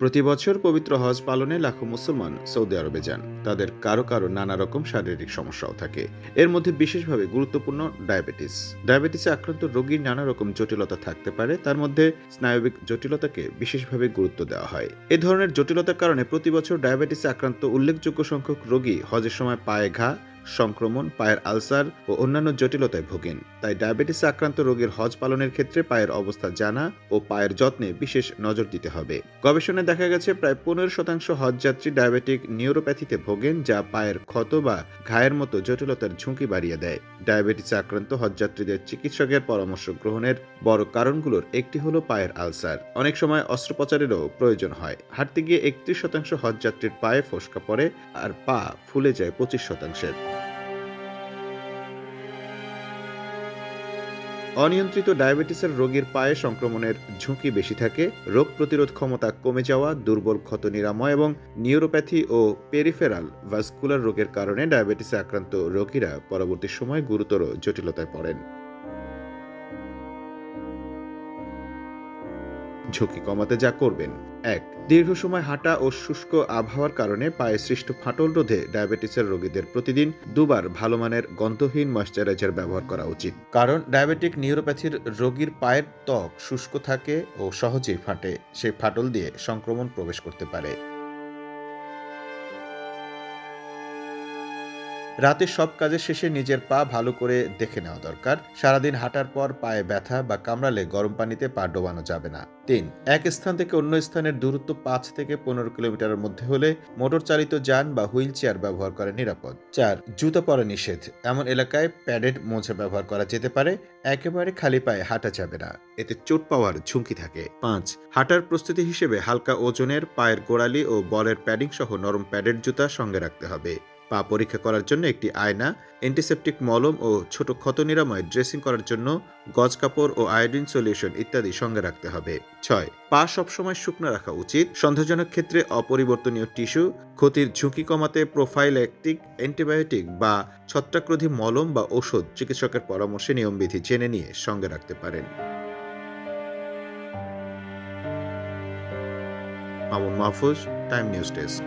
প্রতি বছর পবিত্র হজ পালনে লাখো মুসলমান সৌদি আরবে যান। তাদের কারো কারো নানা রকম শারীরিক সমস্যাও থাকে। এর মধ্যে বিশেষভাবে গুরুত্বপূর্ণ ডায়াবেটিসে আক্রান্ত রোগীর নানা রকম জটিলতা থাকতে পারে। তার মধ্যে স্নায়বিক জটিলতাকে বিশেষভাবে গুরুত্ব দেওয়া হয়। এ ধরনের জটিলতার কারণে প্রতি বছর ডায়াবেটিসে আক্রান্ত উল্লেখযোগ্য সংখ্যক রোগী হজের সময় পায়ে ঘা, সংক্রমণ, পায়ের আলসার ও অন্যান্য জটিলতায় ভোগেন। তাই ডায়াবেটিসে আক্রান্ত রোগীর হজ পালনের ক্ষেত্রে পায়ের অবস্থা জানা ও পায়ের যত্নে বিশেষ নজর দিতে হবে। গবেষণায় দেখা গেছে প্রায় 15% হজযাত্রী ডায়াবেটিক নিউরোপ্যাথিতে ভোগেন, যা পায়ের ক্ষত বা ঘায়ের মতো জটিলতার ঝুঁকি বাড়িয়ে দেয়। ডায়াবেটিসে আক্রান্ত হজযাত্রীদের চিকিৎসকের পরামর্শ গ্রহণের বড় কারণগুলোর একটি হলো পায়ের আলসার। অনেক সময় অস্ত্রোপচারেরও প্রয়োজন হয়। হাঁটতে গিয়ে 31% হজযাত্রীর পায়ে ফোস্কা পড়ে আর পা ফুলে যায় 25%। অনিয়ন্ত্রিত ডায়াবেটিসের রোগীর পায়ে সংক্রমণের ঝুঁকি বেশি থাকে। রোগ প্রতিরোধ ক্ষমতা কমে যাওয়া, দুর্বল ক্ষত নিরাময় এবং নিউরোপ্যাথি ও পেরিফেরাল ভাস্কুলার রোগের কারণে ডায়াবেটিসে আক্রান্ত রোগীরা পরবর্তী সময় গুরুতর জটিলতায় পড়েন। ঝুঁকি কমাতে যা করবেন: ১. দীর্ঘ সময় হাঁটা ও শুষ্ক আবহাওয়ার কারণে পায়ে সৃষ্ট ফাটল রোধে ডায়াবেটিসের রোগীদের প্রতিদিন দুবার ভালো মানের গন্ধহীন ময়শ্চারাইজার ব্যবহার করা উচিত। কারণ ডায়াবেটিক নিউরোপ্যাথির রোগীর পায়ের ত্বক শুষ্ক থাকে ও সহজেই ফাটে। সেই ফাটল দিয়ে সংক্রমণ প্রবেশ করতে পারে। রাতে সব কাজের শেষে নিজের পা ভালো করে দেখে নেওয়া দরকার। সারাদিন হাঁটার পর পায়ে ব্যথা বা কামড়ালে গরম পানিতে পা ডোবানো যাবে না। ৩. এক স্থান থেকে অন্য স্থানের দূরত্ব ৫ থেকে ১৫ কিলোমিটারের মধ্যে হলে মোটর চালিত যান বা হুইল চেয়ার ব্যবহার করা নিরাপদ। ৪. জুতা পরা নিষেধ। এমন এলাকায় প্যাডেড মোজা ব্যবহার করা যেতে পারে। একেবারে খালি পায়ে হাঁটা যাবে না, এতে চোট পাওয়ার ঝুঁকি থাকে। ৫. হাঁটার প্রস্তুতি হিসেবে হালকা ওজনের পায়ের গোড়ালি ও বলের প্যাডিং সহ নরম প্যাডেড জুতা সঙ্গে রাখতে হবে। পা পরীক্ষা করার জন্য একটি আয়না, অ্যান্টিসেপটিক মলম ও ছোট ক্ষত নিরাময় ড্রেসিং করার জন্য গজ কাপড় ও আয়োডিন সলিউশন ইত্যাদি সঙ্গে রাখতে হবে। ৬. পা সবসময় শুকনো রাখা উচিত। সন্দেহজনক ক্ষেত্রে অপরিবর্তনীয় টিস্যু, ক্ষতির ঝুঁকি কমাতে প্রোফাইল্যাকটিক অ্যান্টিবায়োটিক বা ছত্রাকরোধী মলম বা ওষুধ চিকিৎসকের পরামর্শে নিয়মবিধি জেনে নিয়ে সঙ্গে রাখতে পারেন। Mamun Mahfuz, time news desk.